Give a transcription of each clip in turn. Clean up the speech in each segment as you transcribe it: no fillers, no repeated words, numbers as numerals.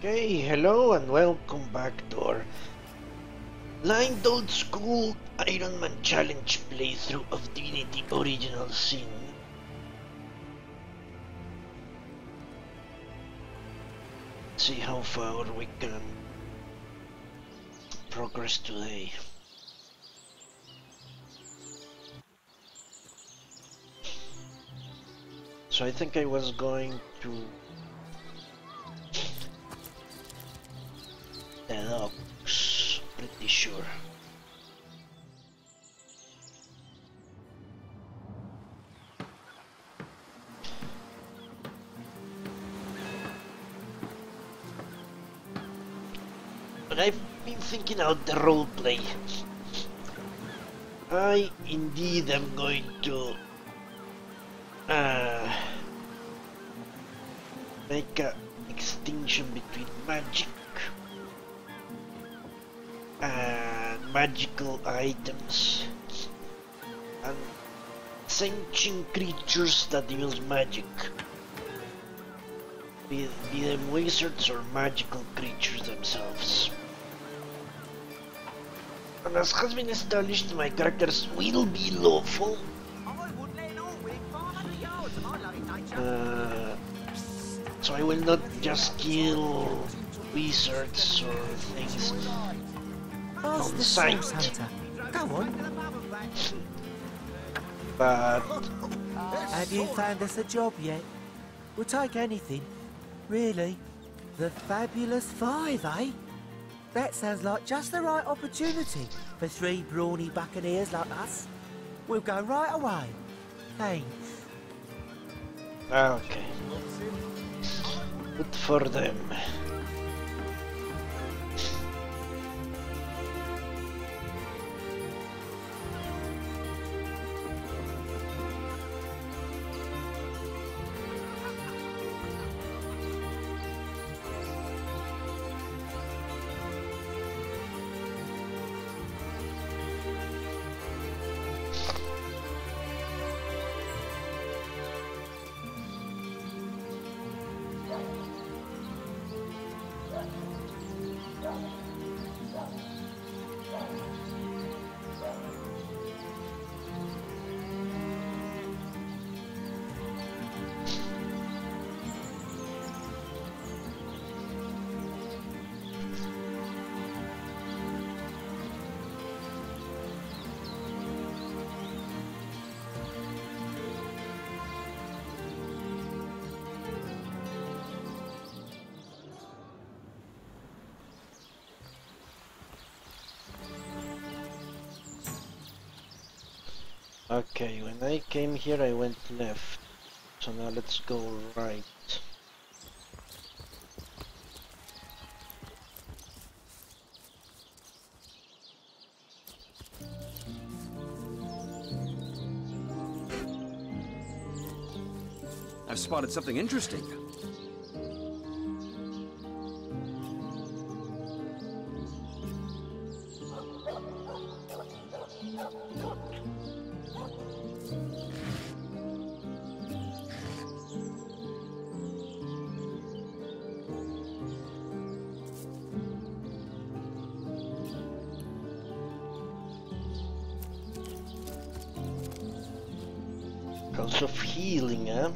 Okay, hello and welcome back to our blind old school Ironman challenge playthrough of Divinity Original Sin. See how far we can progress today. So I think I was going to the docks, pretty sure. But I've been thinking out the roleplay. I indeed am going to make a distinction between magic and magical items and sentient creatures that use magic, be them wizards or magical creatures themselves. And as has been established, my characters will be lawful. So I will not just kill wizards or things on sight. Go on. But Have you found us a job yet? We'll take anything, really. The Fabulous Five, eh? That sounds like just the right opportunity for three brawny buccaneers like us. We'll go right away. Thanks. okay, good for them. Okay, when I came here I went left, so now let's go right. I've spotted something interesting. House of Healing, eh?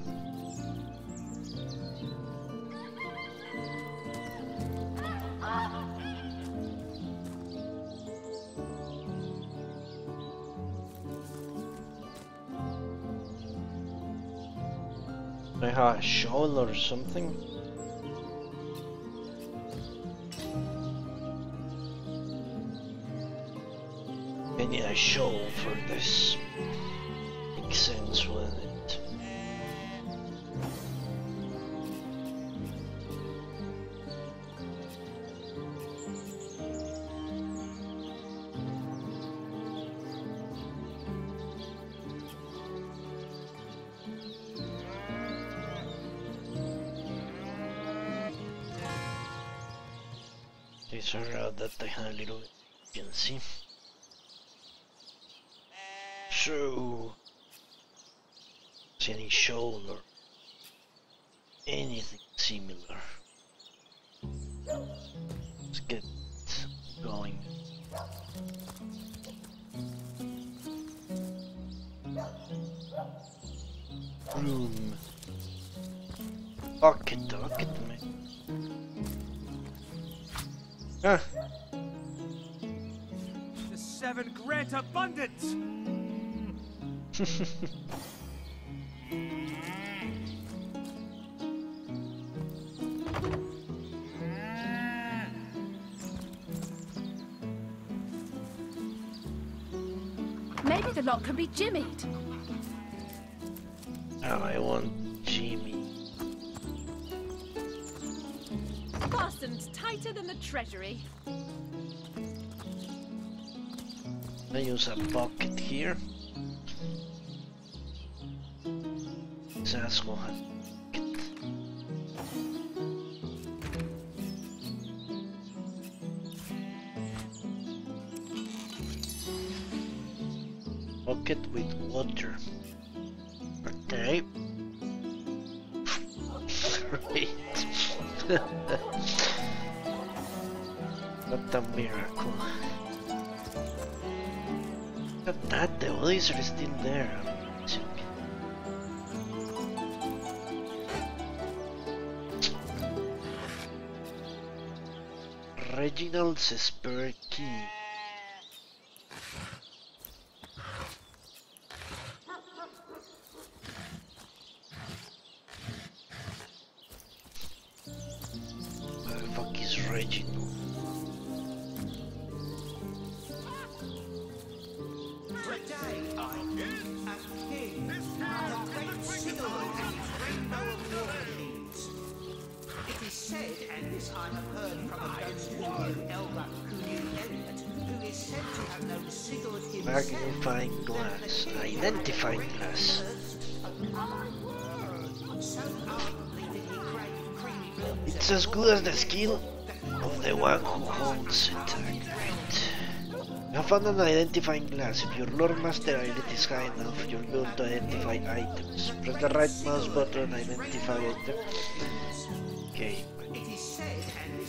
I have a shawl or something. I need a shawl for this. Makes sense, wouldn't it? These are out that I had a little agency. So, any shoulder, anything similar. Let's get going. Room. Bucket, man. Ah. The seven grant abundance. Maybe the lock can be jimmied. Oh, I want Jimmy. Fastened tighter than the treasury. I use a bucket here. This asshole has a bucket. Bucket with water. Okay. Great. What a miracle. Look at that, the laser is still there. Reginald's spare key. Where the fuck is Reginald? And this I have heard from a ghost who knew Elba, who knew Elliot, who is said to have known Sigurd himself. Magnifying glass, identifying glass. It's as good as the skill of the one who holds it. Great. You have found an identifying glass. If your Lord Master ability is high enough, you'll be able to identify items. Press the right mouse button and identify item. Okay.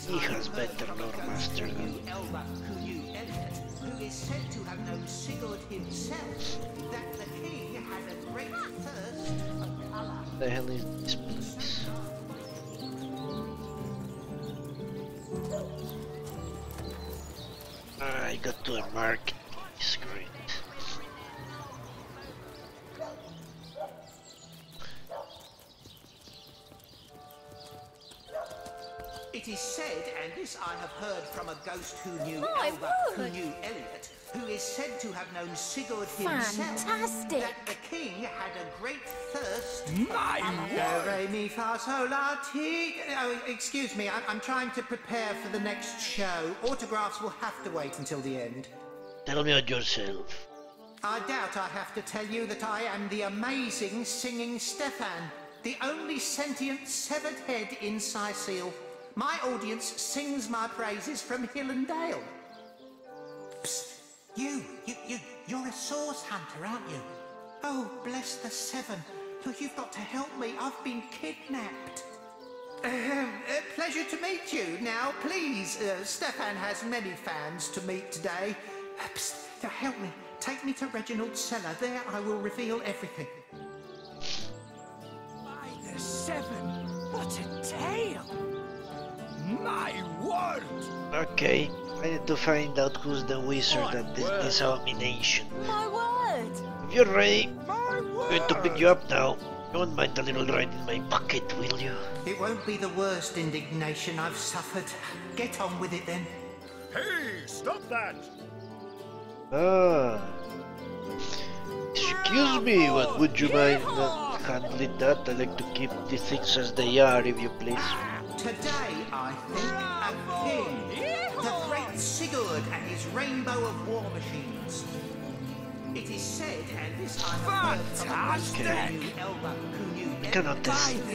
He has better Lord Master than Elba, who knew Elliot, who is said to have known Sigurd himself, that the king had a great thirst for colour. the hell is this place? I got to a market. It's great. It is said, and this I have heard from a ghost who knew My Elba, who word! knew Elliot, who is said to have known Sigurd himself, Fantastic! that the king had a great thirst. My Re, mi, fa, sol, la, ti. Oh, excuse me, I'm trying to prepare for the next show. Autographs will have to wait until the end. Tell me about yourself. I doubt I have to tell you that I am the amazing singing Stefan, the only sentient severed head in Sicile. My audience sings my praises from hill and dale. Psst, you're a source hunter, aren't you? Oh, bless the seven. Look, you've got to help me. I've been kidnapped. Pleasure to meet you. Now, please, Stefan has many fans to meet today. Psst, now help me. Take me to Reginald's cellar. There I will reveal everything. By the seven! What a tale! My word! Okay, I need to find out who's the wizard that did this abomination. My word! If you're ready, My I'm word! going to pick you up now. You won't mind a little ride in my bucket, will you? It won't be the worst indignation I've suffered. Get on with it then. Hey, stop that! Ah. Excuse me, what would you mind handling that? I like to keep the things as they are, if you please. Today, I think, a king. The great Sigurd and his rainbow of war machines. It is said, and this I have heard from a ghost Fantastic! who knew Elba, who knew I cannot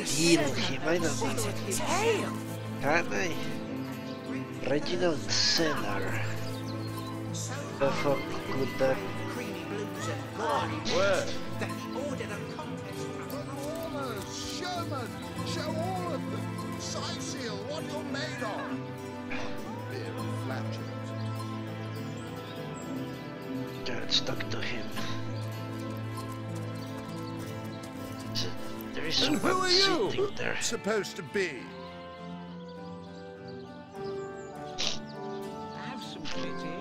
steal him, I don't What know. a tale! Can I? Reginald's cellar. The fuck could that? creamy blues and glory Word! that he ordered a contest. Performers, showmen, show all of them. Seal, what you're made of. Beer and flatulence. Let's talk to him. There is And who someone are sitting you there. supposed to be? Have some pity.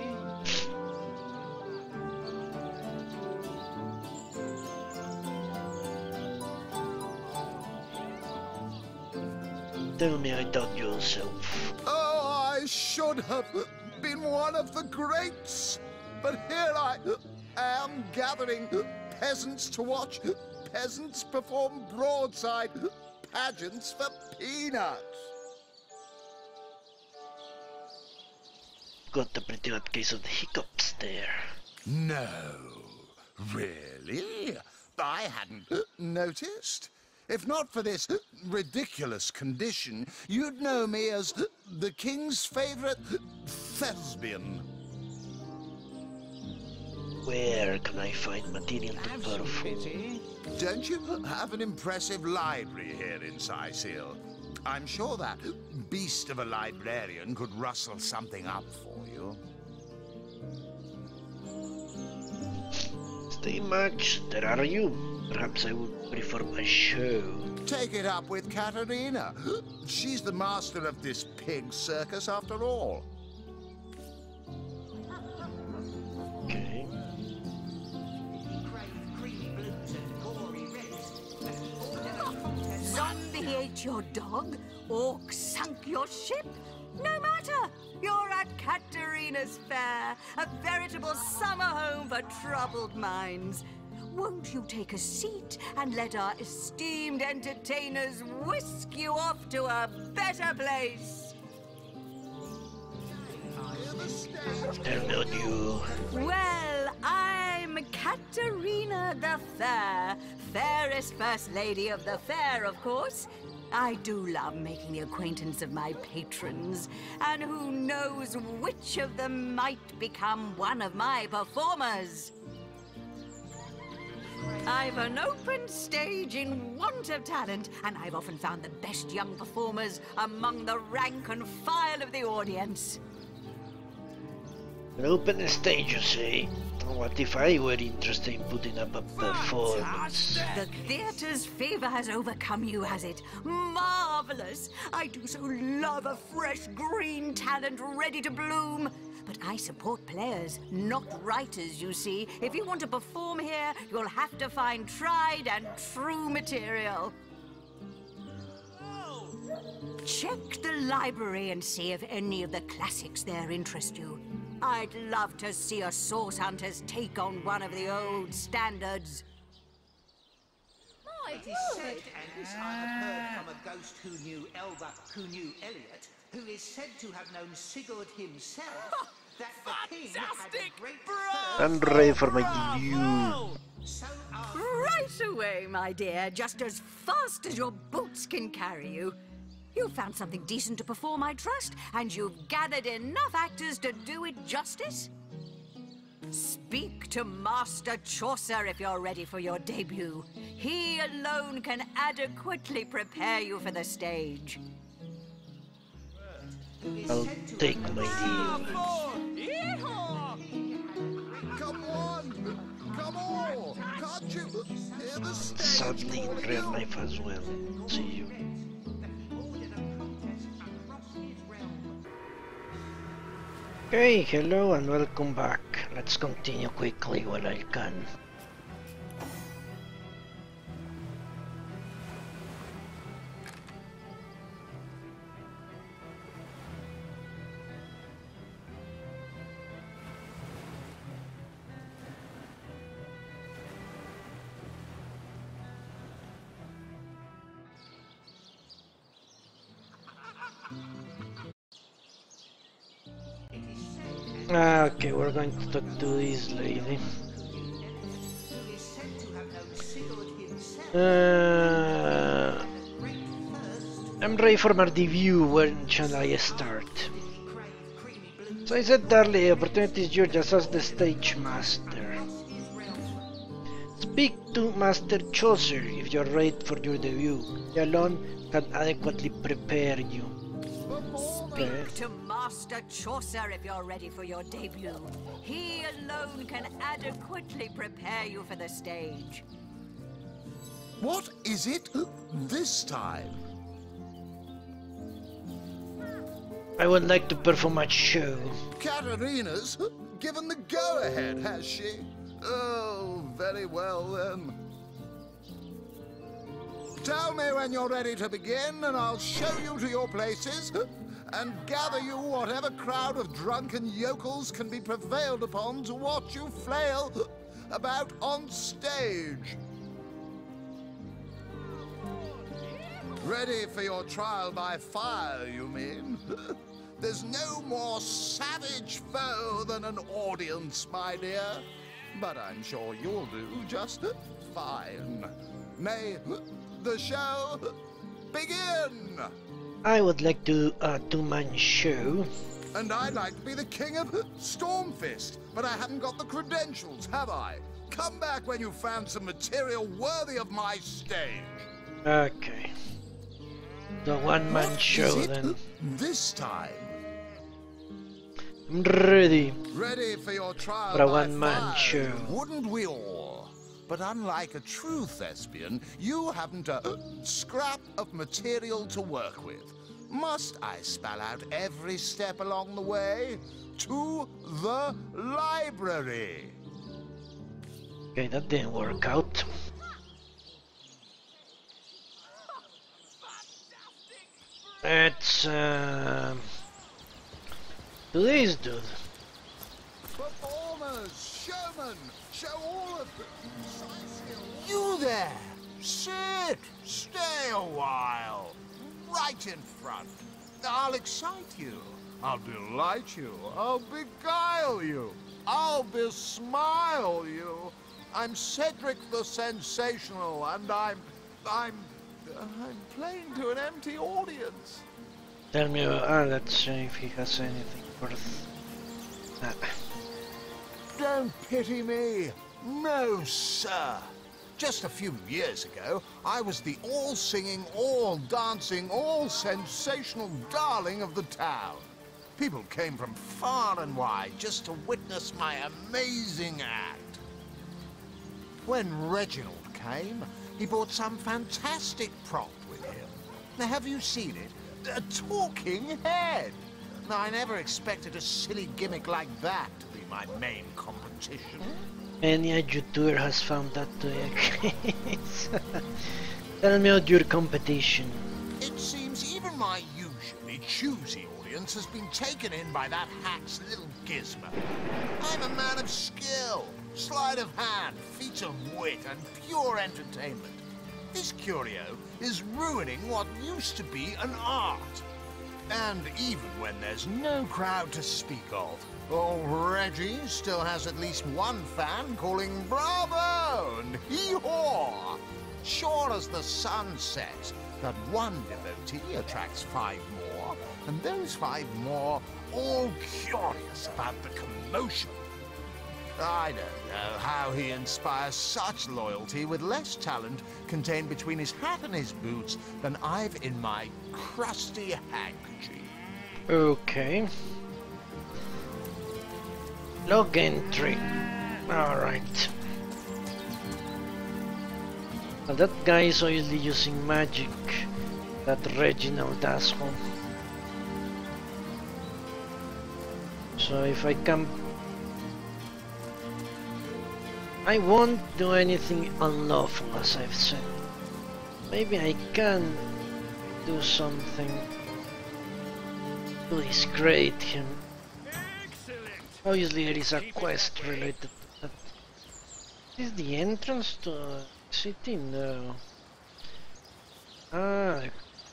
Tell me I doubt yourself. Oh, I should have been one of the greats. But here I am gathering peasants to watch peasants perform broadside pageants for peanuts. Got a pretty bad case of the hiccups there. No, really? I hadn't noticed. If not for this ridiculous condition, you'd know me as the king's favorite thespian. Where can I find material to Have some perform? pity. Don't you have an impressive library here in Seal? I'm sure that beast of a librarian could rustle something up for you. Stay much. There are you. Perhaps I would prefer my show. Take it up with Katerina. She's the master of this pig circus after all. Okay. Zombie ate your dog? Orc sunk your ship? No matter! You're at Katerina's Fair, a veritable summer home for troubled minds. Won't you take a seat and let our esteemed entertainers whisk you off to a better place? Tell me on you. Well, I'm Katerina the Fair, fairest first lady of the fair, of course. I do love making the acquaintance of my patrons, and who knows which of them might become one of my performers. I've an open stage in want of talent, and I've often found the best young performers among the rank and file of the audience. An open stage, you say? What if I were interested in putting up a performance? The theatre's fever has overcome you, has it? Marvelous! I do so love a fresh green talent ready to bloom. But I support players, not writers, you see. If you want to perform here, you'll have to find tried and true material. Check the library and see if any of the classics there interest you. I'd love to see a source hunter's take on one of the old standards. My It is said, and this I have heard from a ghost who knew Elba, who knew Elliot, who is said to have known Sigurd himself, that the king had Fantastic! a great I'm ready for my debut. So Right away, my dear, just as fast as your boots can carry you. You've found something decent to perform, I trust, and you've gathered enough actors to do it justice. Speak to Master Chaucer if you're ready for your debut. He alone can adequately prepare you for the stage. I'll take my leave. Come on! Come on! Can't you hear the stage? Sadly, in real life as well. See you. Okay, hello and welcome back. Let's continue quickly while I can. Okay, we're going to talk to this lady. I'm ready for my debut. When shall I start? So I said earlier, opportunity is yours, just as the stage master. Speak to Master Chaucer if you're ready for your debut. He alone can adequately prepare you. Speak to Master Chaucer if you're ready for your debut. He alone can adequately prepare you for the stage. What is it this time? I would like to perform a show. Katarina's given the go-ahead, has she? Oh, very well then. Tell me when you're ready to begin, and I'll show you to your places and gather you whatever crowd of drunken yokels can be prevailed upon to watch you flail about on stage. Ready for your trial by fire, you mean? There's no more savage foe than an audience, my dear. But I'm sure you'll do just fine. May the show begin! I would like to do a two-man show. And I'd like to be the king of Stormfist, but I haven't got the credentials, have I? Come back when you've found some material worthy of my stage. Okay. The one-man show then. This time. I'm ready. Ready for your trial For a by one-man fire, show. Wouldn't we all? But unlike a true thespian, you haven't a scrap of material to work with. Must I spell out every step along the way? To the library. Okay, that didn't work out. Let's do this, dude. Performers, showmen, show all of them. You there! Sit! Stay a while. Right in front. I'll excite you. I'll delight you. I'll beguile you. I'll besmile you. I'm Cedric the Sensational, and I'm playing to an empty audience. Tell me, let's see if he has anything worth. Don't pity me. No, sir. Just a few years ago, I was the all-singing, all-dancing, all-sensational darling of the town. People came from far and wide just to witness my amazing act. When Reginald came, he brought some fantastic prop with him. Now, have you seen it? A talking head. Now, I never expected a silly gimmick like that to be my main competition. Any YouTuber has found that to be a case. Tell me about your competition. It seems even my usually choosy audience has been taken in by that hack's little gizmo. I'm a man of skill, sleight of hand, feats of wit, and pure entertainment. This curio is ruining what used to be an art. And even when there's no crowd to speak of, old Reggie still has at least one fan calling bravo and hee-haw. Sure as the sun sets, that one devotee attracts 5 more, and those 5 more all curious about the commotion. I don't know how he inspires such loyalty with less talent contained between his hat and his boots than I've in my crusty handkerchief. Okay. Log entry. Alright. Well, that guy is obviously using magic. That Reginald asshole. So if I can... I won't do anything unlawful, as I've said. Maybe I can do something to discredit him. Obviously there is a quest related to that. Is the entrance to a city? No. Ah,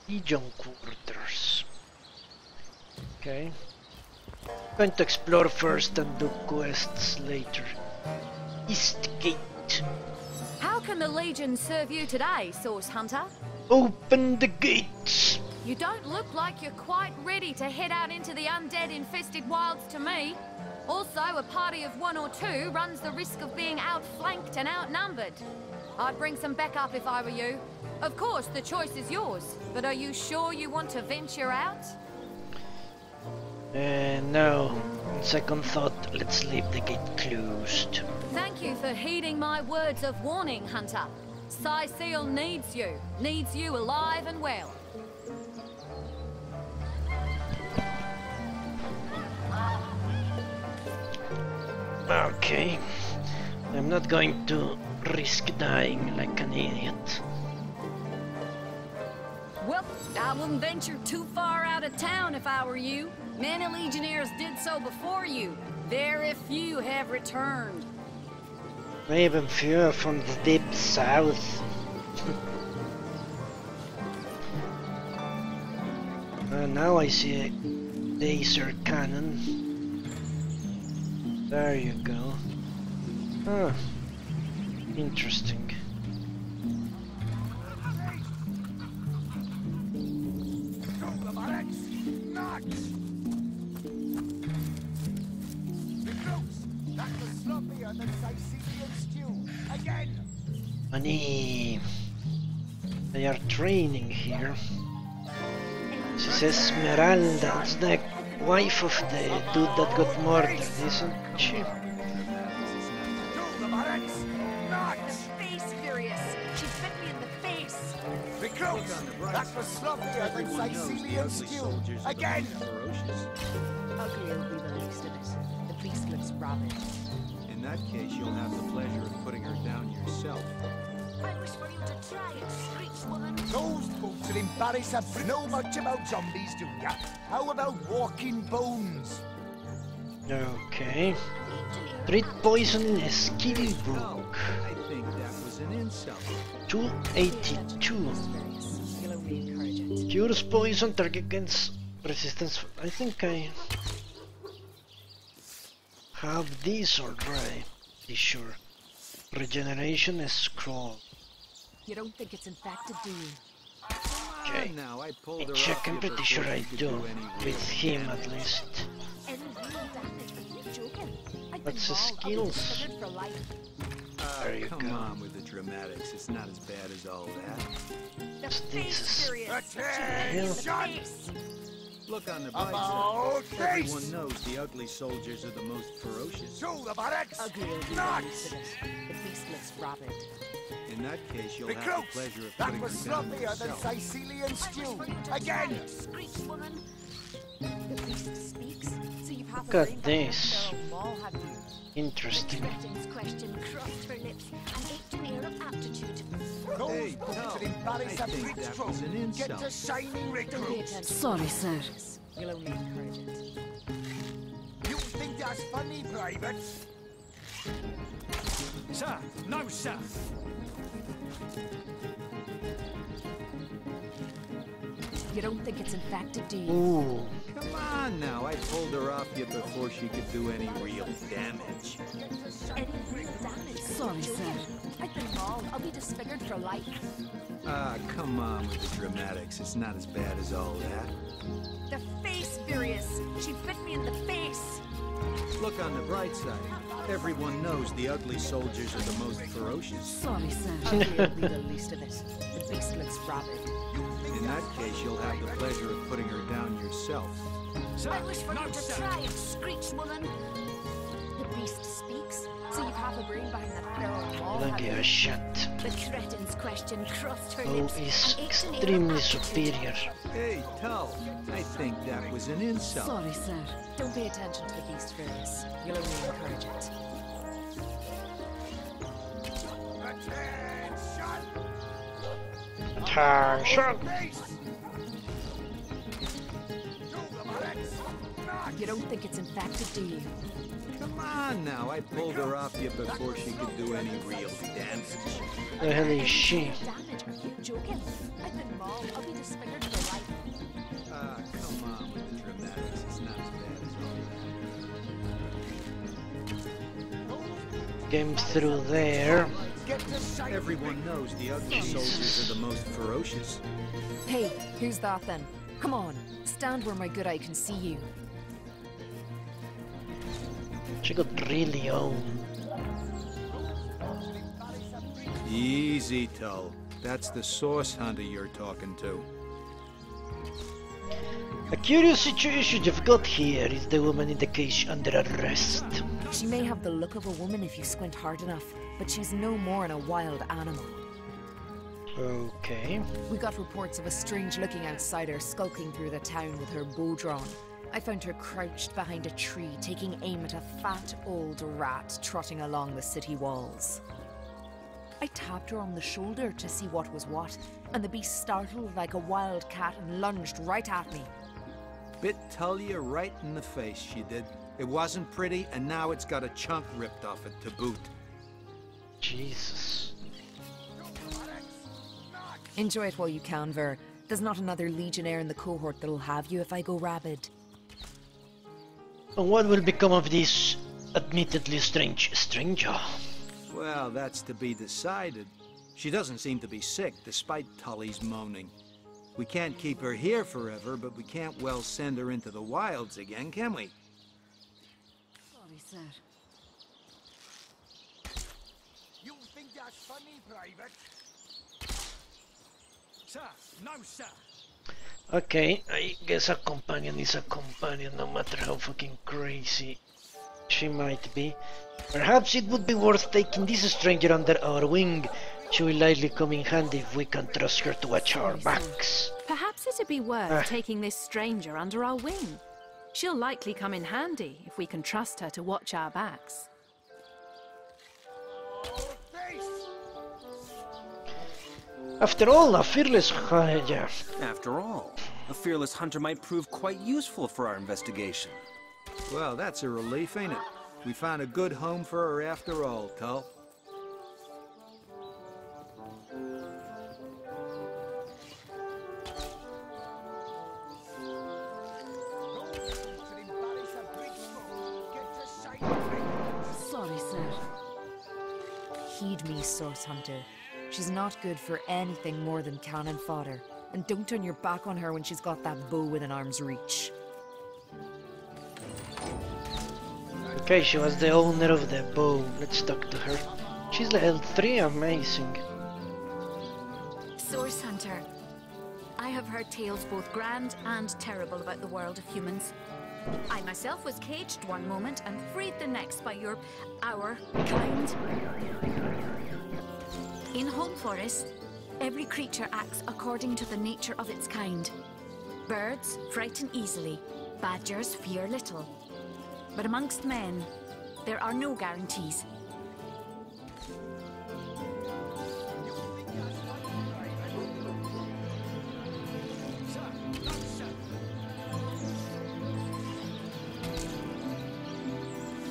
Legion quarters. Okay. Going to explore first and do quests later. East Gate. How can the Legion serve you today, Source Hunter? Open the gates! You don't look like you're quite ready to head out into the undead-infested wilds to me. Also, a party of 1 or 2 runs the risk of being outflanked and outnumbered. I'd bring some backup if I were you. Of course, the choice is yours, but are you sure you want to venture out? No. On second thought, let's leave the gate closed. Thank you for heeding my words of warning, Hunter. Seal needs you alive and well. Okay. I'm not going to risk dying like an idiot. Well, I wouldn't venture too far out of town if I were you. Many legionnaires did so before you. Very few have returned. Even fewer from the deep south. Now I see a laser cannon. There you go. Huh. Interesting. Money. They are training here. This is Esmeralda. It's the wife of the dude that got murdered, isn't she? The face furious. She bit me in the face. Recruits! That was sloppier than Sicilian stew. Again! Ugly will be the least of it. The beast looks rabid. In that case, you'll have the pleasure of putting her down yourself. I wish for you to try it, screech woman. Those boots will embarrass us. Know much about zombies, do ya? How about walking bones? Okay. Treat poison in a skill book. I think that was an insult. 282. You'll only encourage it. Cures poison, target against resistance. I think I have this already. Sure. Regeneration scroll. You don't think it's infected, do you? Okay. Now I pulled her Check, off I'm you pretty before sure she I could do. any With him at least. Any real damage? Are you joking? I've What's been the mauled. I'll be skills? disfigured for life. There you Come go. on with the dramatics. It's not as bad as all that. The What's face this? furious. Hell. Face. Look on the bright About side. face! Everyone knows the ugly soldiers are the most ferocious. To the barracks! Ugly will be the Not! least of it. The beast looks rabid. In that case, you'll have the Recruits! pleasure of That putting was her down sloppier than yourself. Sicilian I wish stew. for you to Again! try it, screech woman. The beast speaks, so you've half Look a at brain this. behind the mall, have you? Interesting. Threaten's question crossed her lips and ached an air of aptitude. Those Hey, boots no. will embarrass I a think bridge that crew. was an Get insult. to shining Don't pay recruits. attention. Sorry, sir. You'll only encourage it. You think that's funny, privates? Sir, no, sir. You don't think it's infected, do you? Ooh. Come on now. I pulled her off you before she could do any real damage. Any real damage? Sorry, sir. I've been mauled. I'll be disfigured for life. Come on with the dramatics. It's not as bad as all that. The face furious. She bit me in the face. Look on the bright side. Everyone knows the ugly soldiers are the most ferocious. Sorry, sir. Ugly will be the least of it. The beast looks rabid. In that case, you'll have the pleasure of putting her down yourself. Sir, I wish for no, you to sir. try it, screech woman. The beast speaks, so you've half a brain behind that feral wall. Don't give a shit. The cretin's question crossed her Bo lips is and ached an air of extremely aptitude. superior. Hey, Tull, I think that was an insult. Sorry, sir. Don't pay attention to the beast furious. You'll only encourage it. Attention! You don't think it's infected, do you? Come on now. I pulled her off you before she could do any real damage. The hell is she? Damage? Are you joking? I've been mauled. I'll be disfigured for life. Come on with the dramatics. It's not as bad as all that. Came through there. Everyone knows the ugly soldiers are the most ferocious. Hey, who's that then? Come on, stand where my good eye can see you. She got really owned. Easy, Tull. That's the source hunter you're talking to. A curious situation you've got here. Is the woman in the cage under arrest? She may have the look of a woman if you squint hard enough, but she's no more than a wild animal. Okay. We got reports of a strange-looking outsider skulking through the town with her bow drawn. I found her crouched behind a tree, taking aim at a fat old rat trotting along the city walls. I tapped her on the shoulder to see what was what, and the beast startled like a wild cat and lunged right at me. Bit Tullia right in the face, she did. It wasn't pretty, and now it's got a chunk ripped off it to boot. Jesus. Enjoy it while you can, Ver. There's not another legionnaire in the cohort that'll have you if I go rabid. And what will become of this admittedly strange stranger? Well, that's to be decided. She doesn't seem to be sick, despite Tully's moaning. We can't keep her here forever, but we can't well send her into the wilds again, can we? Sorry, sir. You think that's funny, Private? Sir, no, sir. Okay, I guess a companion is a companion, no matter how fucking crazy she might be. Perhaps it would be worth taking this stranger under our wing. She will likely come in handy if we can trust her to watch our backs. Perhaps it'd be worth taking this stranger under our wing. She'll likely come in handy if we can trust her to watch our backs. After all, a fearless After all, a fearless hunter might prove quite useful for our investigation. Well, that's a relief, ain't it? We found a good home for her after all, Tull. Sorry, sir. Heed me, Source Hunter. She's not good for anything more than cannon fodder. And don't turn your back on her when she's got that bow within arm's reach. Okay, she was the owner of the bow. Let's talk to her. She's level 3, amazing. Source Hunter, I have heard tales both grand and terrible about the world of humans. I myself was caged one moment and freed the next by our kind. In Home Forest, every creature acts according to the nature of its kind. Birds frighten easily, badgers fear little. But amongst men, there are no guarantees.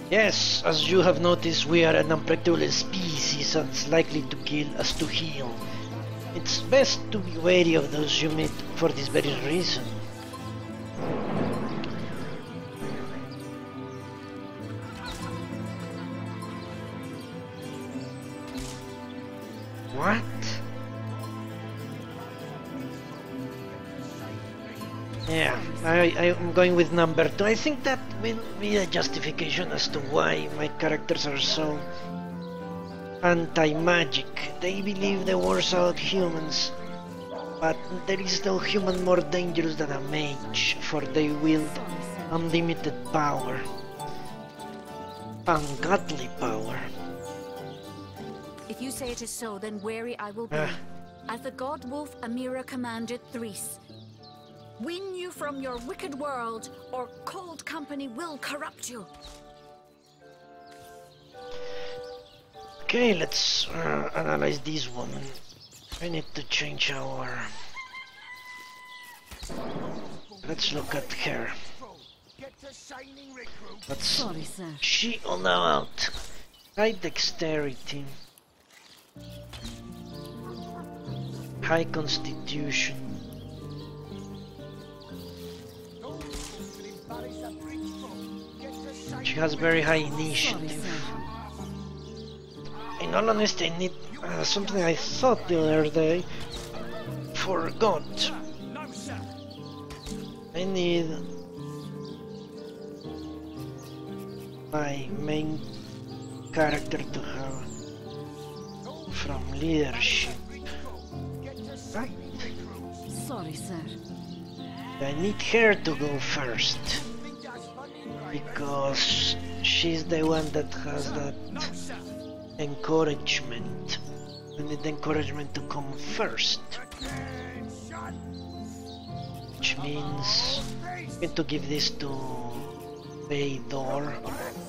Yes, as you have noticed, we are an unpredictable species and it's likely to kill as to heal. It's best to be wary of those you meet for this very reason. What? Yeah, I'm going with number 2. I think that will be a justification as to why my characters are so anti-magic. They believe the worst out humans, but there is no human more dangerous than a mage, for they wield unlimited power. Ungodly power. If you say it is so, then wary I will be. As the god wolf Amira commanded Threes, win you from your wicked world, or cold company will corrupt you. Okay, let's analyze this woman. I need to change our... Let's look at her. What's she all about? High dexterity. High constitution. She has very high initiative. In all honesty, I need something I thought the other day. Forgot. I need my main character to have from leadership. Right. Sorry, sir. I need her to go first because she's the one that has that encouragement. I need encouragement to come first, which means I'm going to give this to Vador,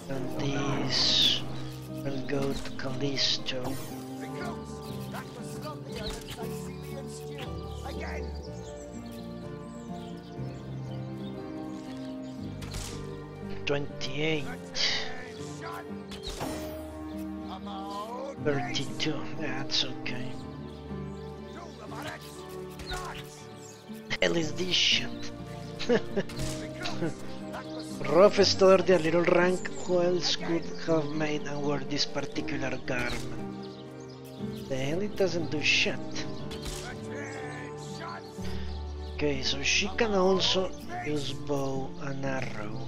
and this will go to Callisto. $28, 32. Yeah, that's okay. Hell is this shit? Roughest order, a little rank. Who else could have made and wore this particular garment? The hell, it doesn't do shit. Okay, so she can also use bow and arrow.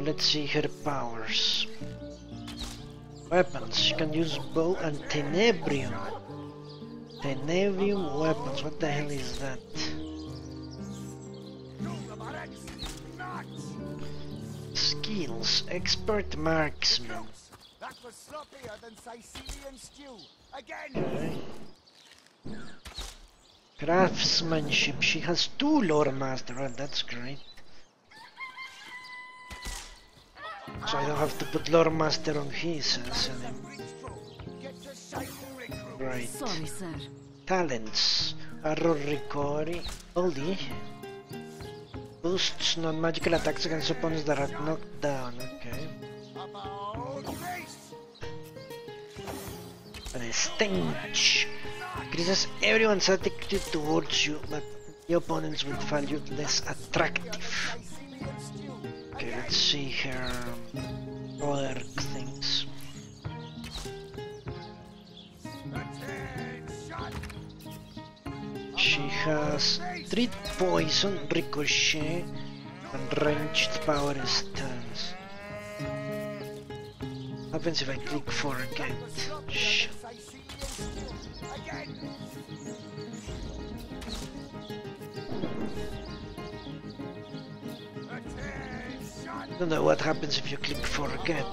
Let's see her powers. Weapons, she can use bow and tenebrium. Tenebrium weapons, what the hell is that? Skills, expert marksman. Okay. Craftsmanship, she has 2 lore master, well, that's great. So I don't have to put lore master on his right. Sorry, sir. Talents, arrow recovery, oldie. Boosts non-magical attacks against opponents that are knocked down, okay. And stench. Increases everyone's attitude towards you, but the opponents will find you less attractive. Okay, let's see her other things. She has 3 poison, ricochet, and ranged power stance. Happens if I click forget. Shit. I don't know what happens if you click forget.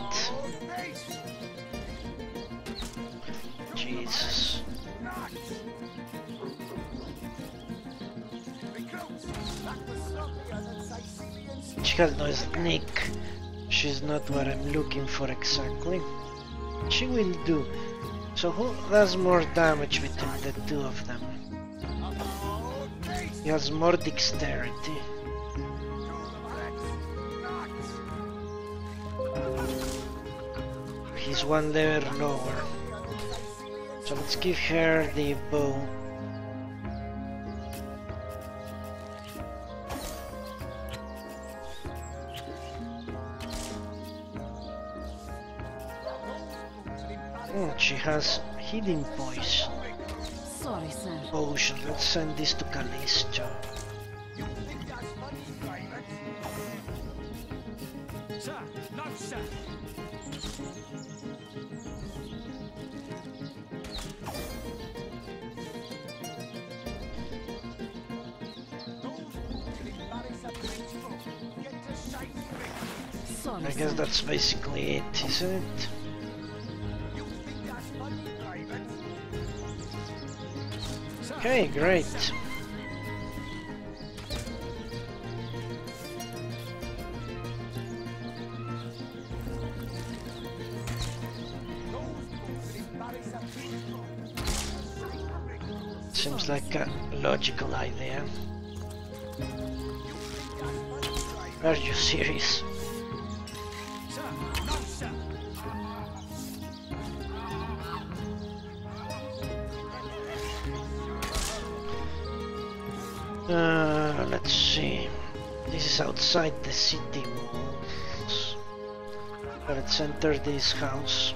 Jesus. She has no sneak. She's not what I'm looking for exactly. She will do. So who does more damage between the 2 of them? He has more dexterity. He's 1 level lower. So let's give her the bow. She has healing poison. Sorry, sir. Potion. Let's send this to Callisto. Sir, no, sir. Sorry, I guess sir. that's basically it, isn't it? Okay, great. Seems like a logical idea. Are you serious? Sir, no, sir. Let's see. This is outside the city walls. Let's enter this house.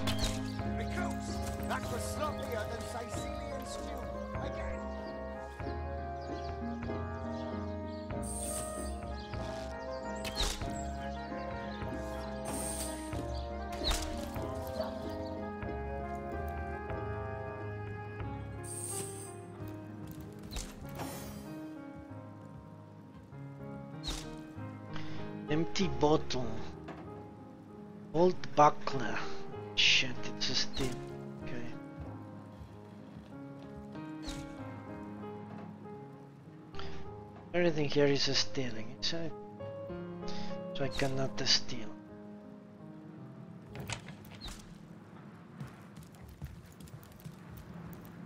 Empty bottle. Old buckler. Shit, it's a steal. Okay. Everything here is a stealing, so I cannot steal.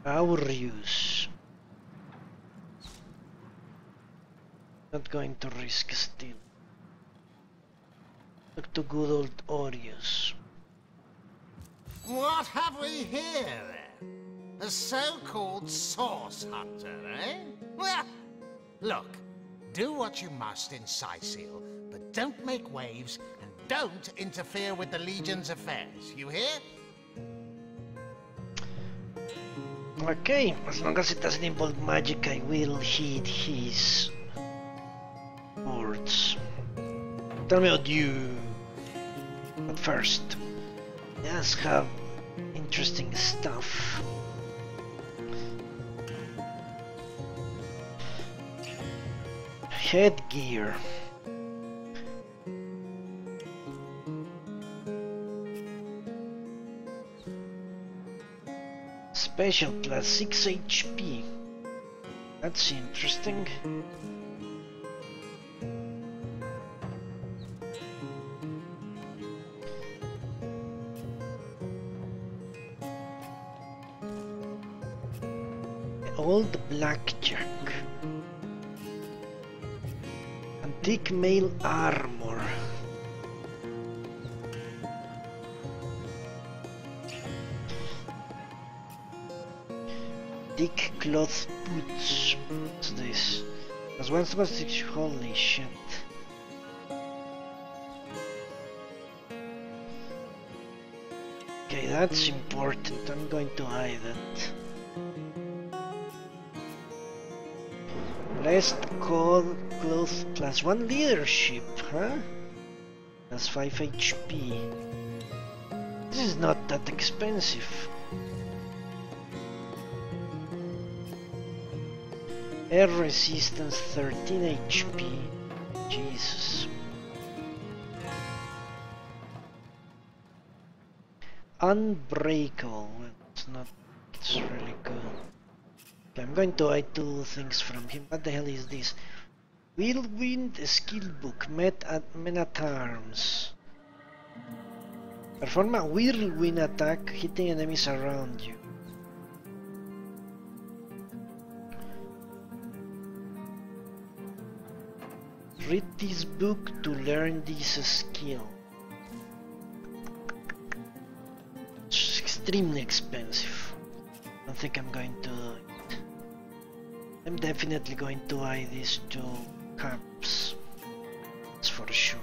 Our use. Not going to risk steal. Look to good old Orius. What have we here, then? A so-called source hunter, eh? Well, look, do what you must in Sicil, but don't make waves and don't interfere with the Legion's affairs, you hear? Okay, as long as it doesn't involve magic, I will heed his words. Tell me what you... But first, let's have interesting stuff. Headgear. Special plus 6 HP. That's interesting. Old blackjack. Antique mail armor. Thick cloth boots. What's this? As one was holy shit. Okay, that's important. I'm going to hide it. Blessed cloth plus 1 leadership, huh? That's 5 HP. This is not that expensive. Air resistance 13 HP. Jesus. Unbreakable. Well, it's not. It's really good. Okay, I'm going to hide 2 things from him. What the hell is this? Whirlwind skill book. Men at arms. Perform a whirlwind attack, hitting enemies around you. Read this book to learn this skill. It's extremely expensive. I don't think I'm going to do it. I'm definitely going to buy these 2 caps. That's for sure.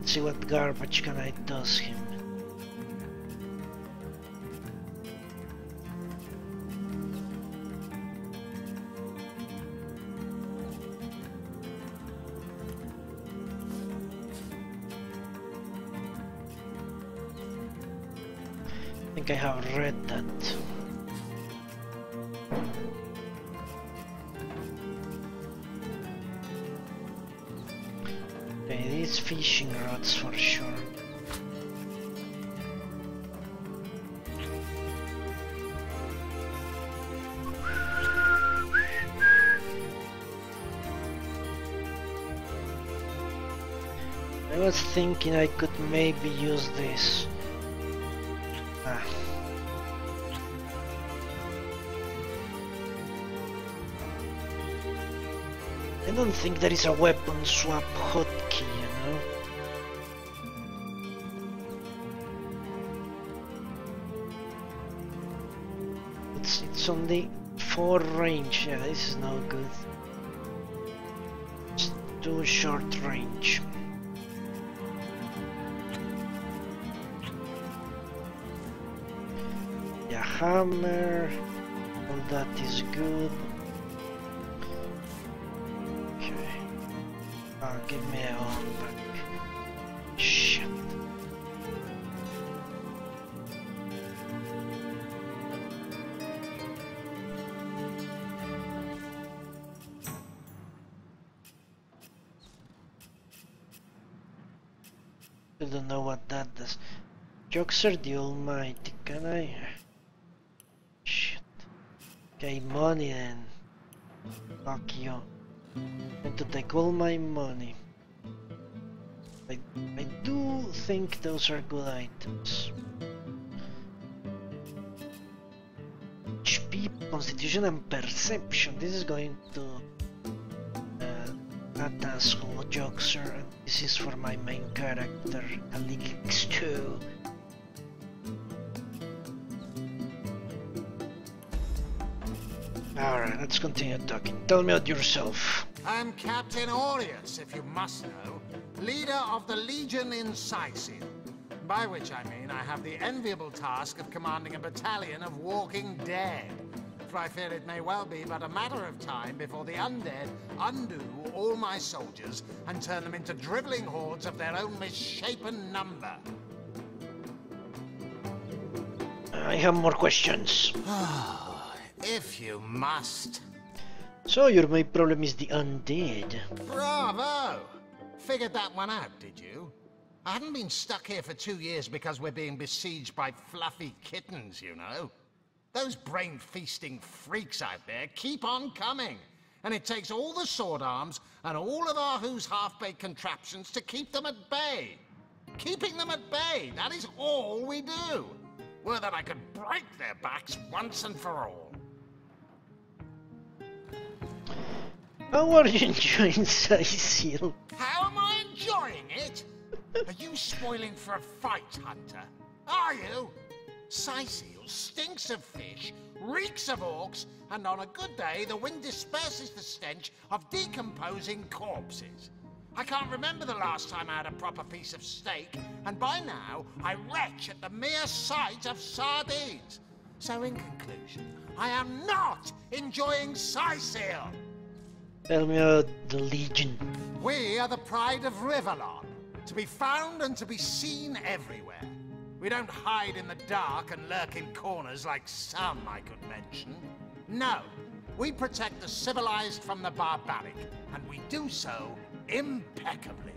See what garbage can I does him. I think I have read that. These fishing rods for sure. I was thinking I could maybe use this. I don't think there is a weapon swap hotkey, you know? It's only 4 range. Yeah, this is no good. It's too short range. Yeah, hammer. All that is good. Give Yeah, oh, fuck. Shit. I don't know what that does. Joxer the Almighty, can I? Shit. Okay, money then. Fuck you. I'm going to take all my money. I do think those are good items. HP, Constitution and Perception. This is going to that asshole Joxer, and this is for my main character, Alix 2. Alright, let's continue talking. Tell me about yourself. I'm Captain Aureus, if you must know, leader of the Legion in Sicil. By which I mean I have the enviable task of commanding a battalion of walking dead. For I fear it may well be but a matter of time before the undead undo all my soldiers and turn them into drivelling hordes of their own misshapen number. I have more questions. If you must. So your main problem is the undead. Bravo! Figured that one out, did you? I haven't been stuck here for 2 years because we're being besieged by fluffy kittens, you know. Those brain-feasting freaks out there keep on coming. And it takes all the sword arms and all of Ahu's half-baked contraptions to keep them at bay. Keeping them at bay, that is all we do. Were that I could break their backs once and for all. How are you enjoying Sicil? How am I enjoying it? Are you spoiling for a fight, Hunter? Are you? Sicil stinks of fish, reeks of orcs, and on a good day the wind disperses the stench of decomposing corpses. I can't remember the last time I had a proper piece of steak, and by now I retch at the mere sight of sardines. So in conclusion, I am not enjoying Sicil. Tell me about the Legion. We are the pride of Rivellon, to be found and to be seen everywhere. We don't hide in the dark and lurk in corners like some I could mention. No, we protect the civilized from the barbaric, and we do so impeccably.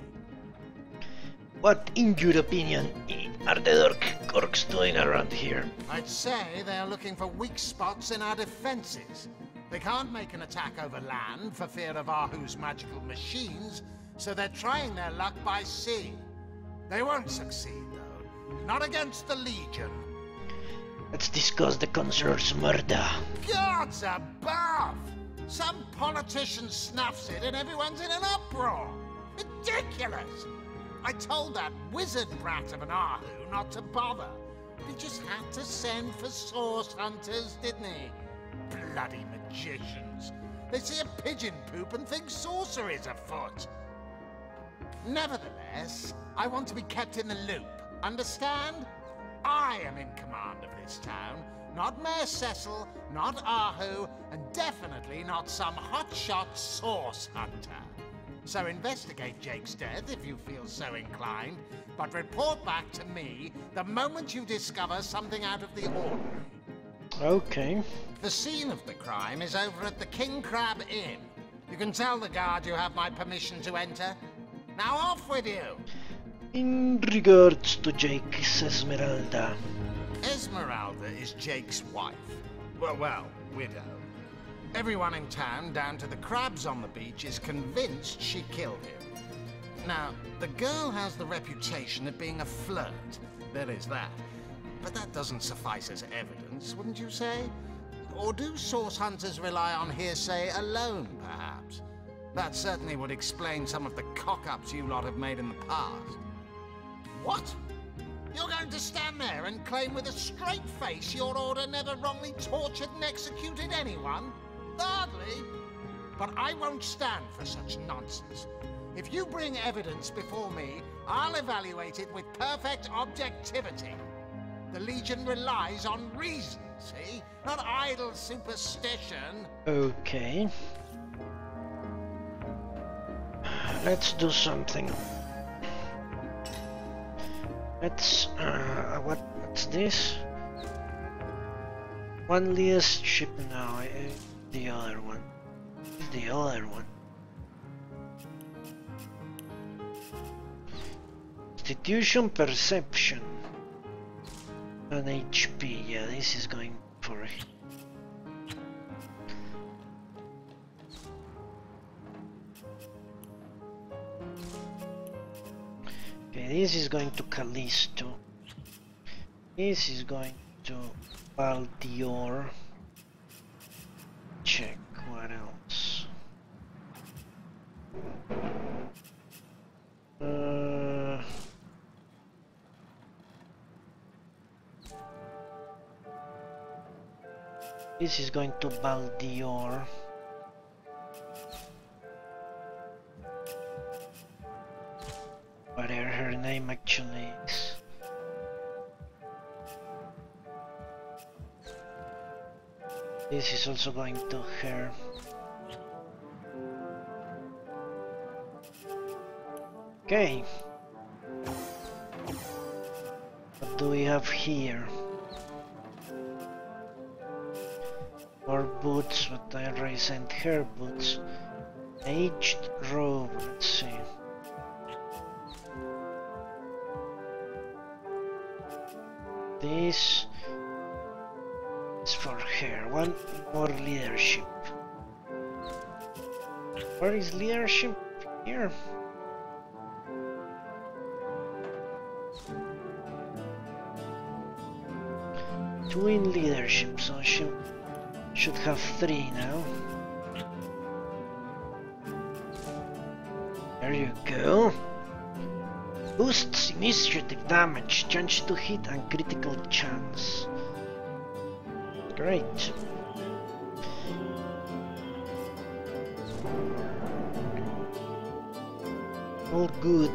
What, in your opinion, are the orcs doing around here? I'd say they're looking for weak spots in our defenses. They can't make an attack over land for fear of Ahu's magical machines, so they're trying their luck by sea. They won't succeed, though. Not against the Legion. Let's discuss the consort's murder. Gods above! Some politician snuffs it and everyone's in an uproar. Ridiculous! I told that wizard brat of an Ahu not to bother. He just had to send for source hunters, didn't he? Bloody magicians. They see a pigeon poop and think sorcery's afoot. Nevertheless, I want to be kept in the loop. Understand? I am in command of this town, not Mayor Cecil, not Ahu, and definitely not some hotshot source hunter. So investigate Jake's death if you feel so inclined, but report back to me the moment you discover something out of the ordinary. Okay. The scene of the crime is over at the King Crab Inn. You can tell the guard you have my permission to enter. Now off with you! In regards to Jake's Esmeralda. Esmeralda is Jake's wife. Well, widow. Everyone in town, down to the crabs on the beach, is convinced she killed him. Now, the girl has the reputation of being a flirt. There is that. But that doesn't suffice as evidence, wouldn't you say? Or do source hunters rely on hearsay alone, perhaps? That certainly would explain some of the cock-ups you lot have made in the past. What? You're going to stand there and claim with a straight face your order never wrongly tortured and executed anyone? Hardly. But I won't stand for such nonsense. If you bring evidence before me, I'll evaluate it with perfect objectivity. The Legion relies on reason, see? Not idle superstition. Okay. let's do something. Let's what's this? One less ship now. The other one. The other one. Institution perception. An HP. Yeah, this is going for it. Okay, this is going to Callisto. This is going to Baldior. Check what else. This is going to Baldior. Whatever her name actually is. This is also going to her. Okay. What do we have here? More boots, but I already sent her boots. Aged robe, let's see. This is for her. One more leadership. Where is leadership? Here. Two in leadership, so she should have 3 now. There you go. Boosts initiative damage, chance to hit and critical chance. Great. All good.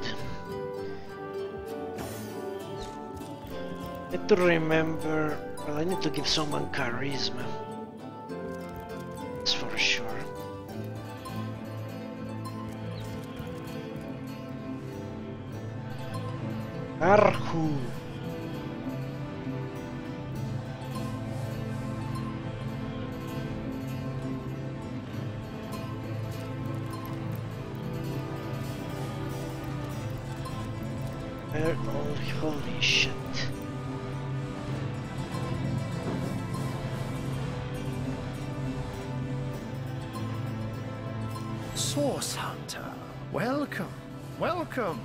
Need to remember. Well, I need to give someone charisma. That's for sure. Arhu. Oh, holy shit. Source Hunter, welcome, welcome.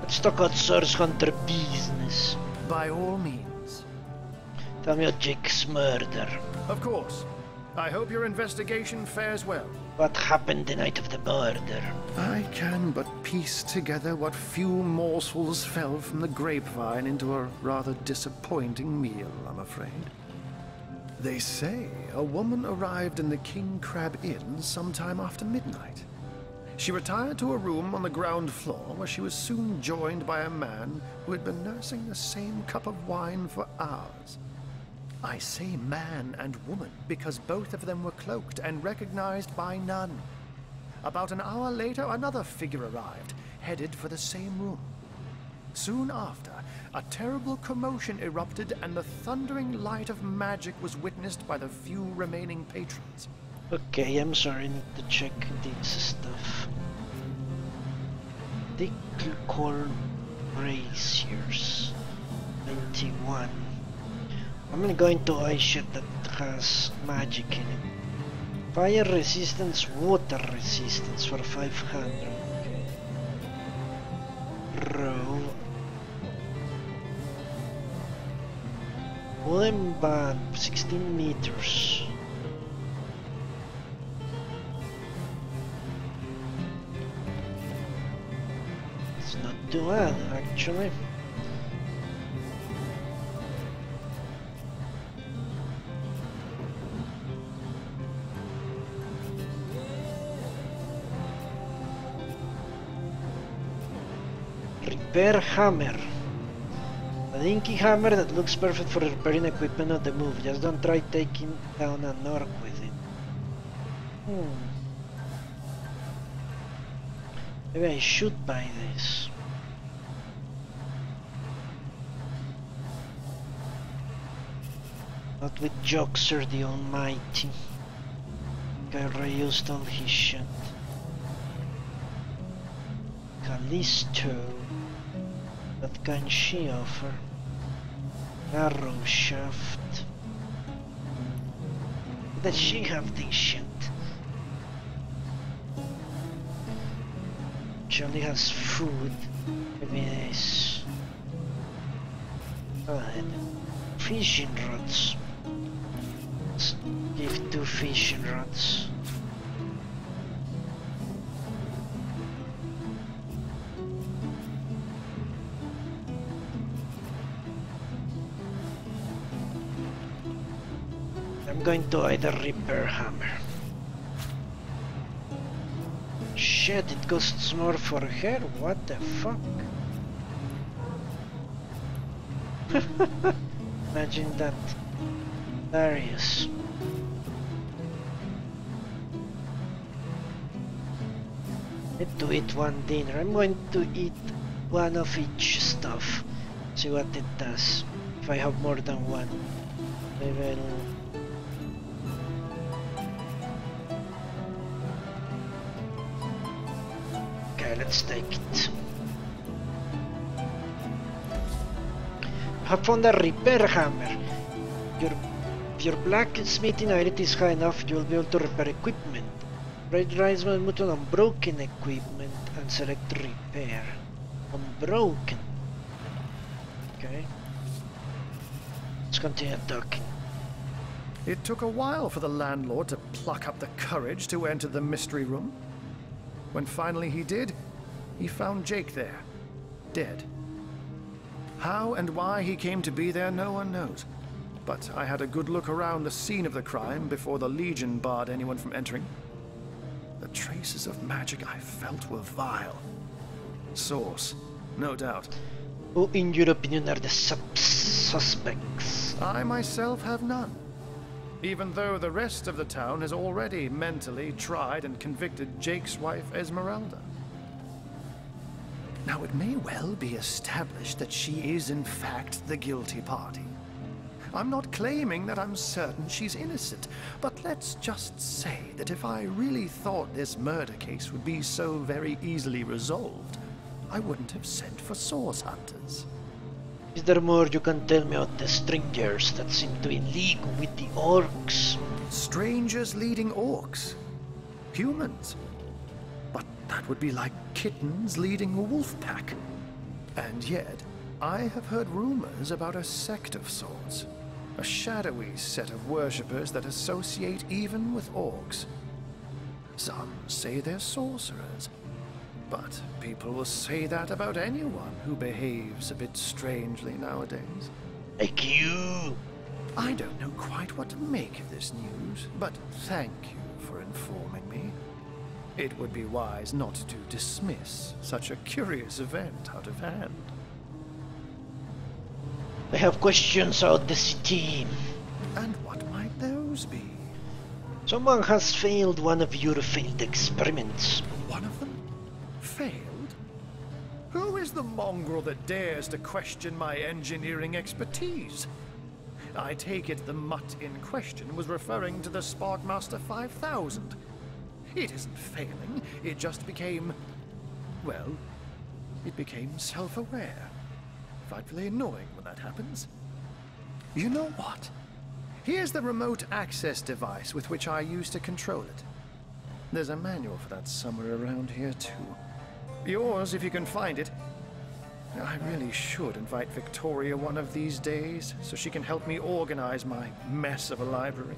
Let's talk about Source Hunter business. By all means. Tell me about Jake's murder. Of course. I hope your investigation fares well. What happened the night of the murder? I can but piece together what few morsels fell from the grapevine into a rather disappointing meal, I'm afraid. They say a woman arrived in the King Crab Inn sometime after midnight. She retired to a room on the ground floor where she was soon joined by a man who had been nursing the same cup of wine for hours. I say man and woman because both of them were cloaked and recognized by none. About an hour later, another figure arrived, headed for the same room. Soon after, a terrible commotion erupted and the thundering light of magic was witnessed by the few remaining patrons. Okay, I'm sorry, I need to check this stuff. Thick core braziers. 91. I'm gonna go into ice shit that has magic in it. Fire resistance, water resistance for 500. Okay. Row. Wooden band, 16 meters. It's not too bad, actually. Repair hammer. A dinky hammer that looks perfect for repairing equipment on the move. Just don't try taking down an orc with it. Maybe I should buy this. Not with Joxer the Almighty. I reused all his shit. Callisto. What can she offer? Arrow shaft. Does she have this shit? She only has food. Maybe this. Fishing rods. Let's give 2 fishing rods. I'm going to either repair hammer. Shit, it costs more for her? What the fuck? Imagine that. Darius. Need to eat one dinner. I'm going to eat one of each stuff. See what it does. If I have more than one. Maybe I'll... Okay, let's take it. Have found a repair hammer. If your blacksmithing ability is high enough, you will be able to repair equipment. Right rise one button on broken equipment and select repair. Unbroken. Okay. Let's continue talking. It took a while for the landlord to pluck up the courage to enter the mystery room. When finally he did, he found Jake there, dead. How and why he came to be there, no one knows. But I had a good look around the scene of the crime before the Legion barred anyone from entering. The traces of magic I felt were vile. Source, no doubt. Who, in your opinion, are the suspects? I myself have none. Even though the rest of the town has already mentally tried and convicted Jake's wife, Esmeralda. Now, it may well be established that she is, in fact, the guilty party. I'm not claiming that I'm certain she's innocent, but let's just say that if I really thought this murder case would be so very easily resolved, I wouldn't have sent for source hunters. Is there more you can tell me about the strangers that seem to be in league with the orcs? Strangers leading orcs? Humans? But that would be like kittens leading a wolf pack. And yet, I have heard rumors about a sect of sorts. A shadowy set of worshippers that associate even with orcs. Some say they're sorcerers. But people will say that about anyone who behaves a bit strangely nowadays. Like you! I don't know quite what to make of this news, but thank you for informing me. It would be wise not to dismiss such a curious event out of hand. I have questions about the city. And what might those be? Someone has failed one of your failed experiments. One of them? Failed? Who is the mongrel that dares to question my engineering expertise? I take it the mutt in question was referring to the Sparkmaster 5000. It isn't failing, it just became... well, it became self-aware. Frightfully annoying when that happens. You know what? Here's the remote access device with which I used to control it. There's a manual for that somewhere around here, too. Yours, if you can find it. I really should invite Victoria one of these days, so she can help me organize my mess of a library.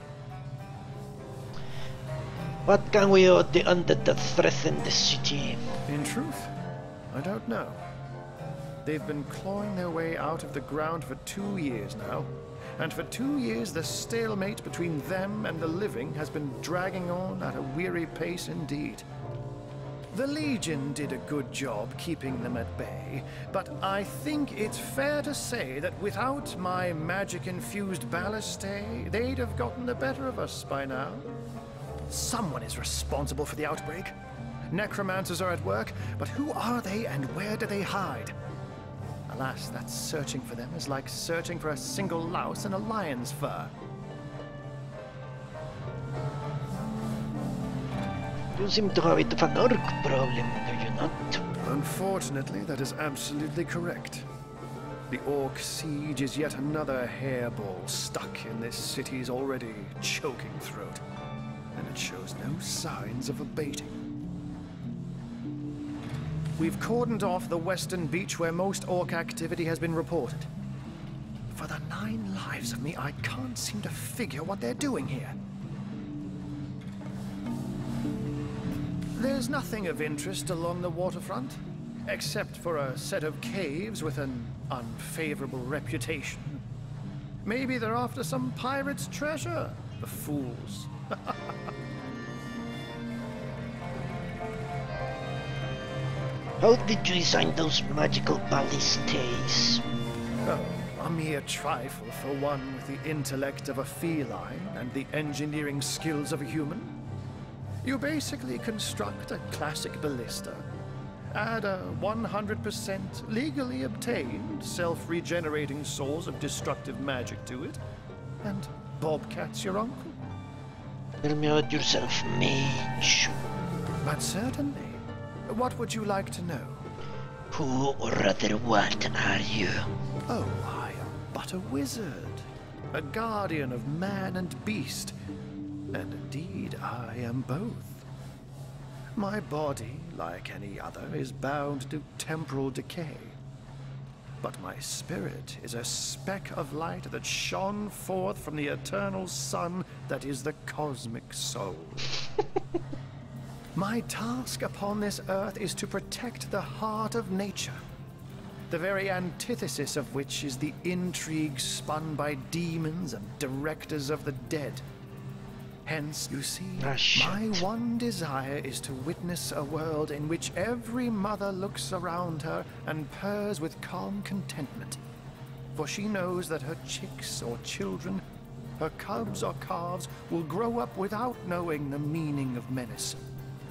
What can we do with the undead that threaten the city? In truth, I don't know. They've been clawing their way out of the ground for 2 years now, and for 2 years the stalemate between them and the living has been dragging on at a weary pace indeed. The Legion did a good job keeping them at bay, but I think it's fair to say that without my magic-infused ballistae, they'd have gotten the better of us by now. Someone is responsible for the outbreak. Necromancers are at work, but who are they and where do they hide? Alas, that searching for them is like searching for a single louse in a lion's fur. You seem to have a bit of an orc problem, do you not? Unfortunately, that is absolutely correct. The orc siege is yet another hairball stuck in this city's already choking throat, and it shows no signs of abating. We've cordoned off the western beach where most orc activity has been reported. For the 9 lives of me, I can't seem to figure what they're doing here. There's nothing of interest along the waterfront, except for a set of caves with an unfavorable reputation. Maybe they're after some pirate's treasure, the fools. How did you design those magical ballistas? Oh, a mere trifle for one with the intellect of a feline and the engineering skills of a human. You basically construct a classic ballista, add a 100% legally obtained self-regenerating source of destructive magic to it, and Bobcat's your uncle. Tell me about yourself, mage. But certainly. What would you like to know? Who, or rather what, are you? Oh, I am but a wizard, a guardian of man and beast, and indeed I am both. My body, like any other, is bound to temporal decay. But my spirit is a speck of light that shone forth from the eternal sun that is the cosmic soul. My task upon this earth is to protect the heart of nature, the very antithesis of which is the intrigue spun by demons and directors of the dead. Hence, you see, my one desire is to witness a world in which every mother looks around her and purrs with calm contentment, for she knows that her chicks or children, her cubs or calves, will grow up without knowing the meaning of menace,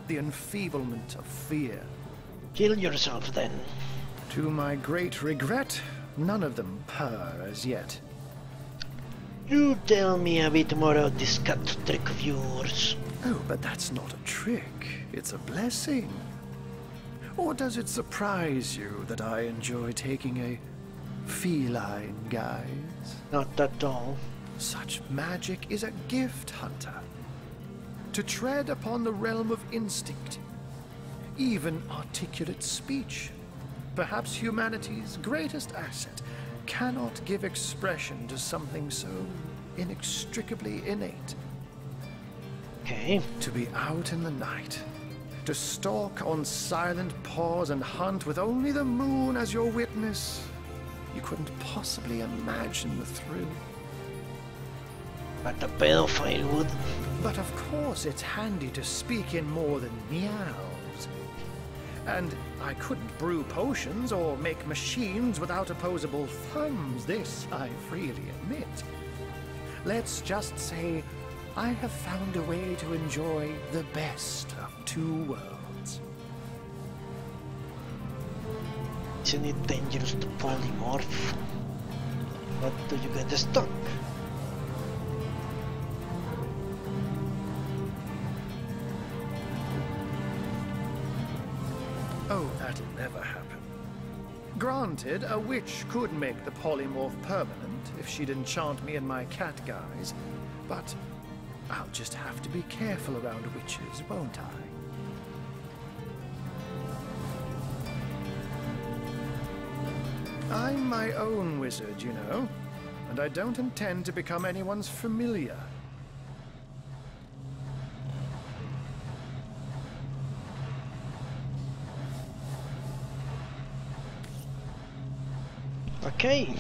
the enfeeblement of fear. Kill yourself, then. To my great regret, none of them purr as yet. You tell me a bit more about this cat trick of yours. Oh, but that's not a trick. It's a blessing. Or does it surprise you that I enjoy taking a feline guise? Not at all. Such magic is a gift, Hunter. To tread upon the realm of instinct, even articulate speech, perhaps humanity's greatest asset, cannot give expression to something so inextricably innate. Okay. To be out in the night, to stalk on silent paws and hunt with only the moon as your witness, you couldn't possibly imagine the thrill. But a pedophile would. But of course it's handy to speak in more than meows. And I couldn't brew potions or make machines without opposable thumbs, this I freely admit. Let's just say I have found a way to enjoy the best of 2 worlds. Isn't it dangerous to polymorph? What do you get stuck? Oh, that'll never happen. Granted, a witch could make the polymorph permanent if she'd enchant me in my cat guise, but I'll just have to be careful around witches, won't I? I'm my own wizard, you know, and I don't intend to become anyone's familiar. Okay.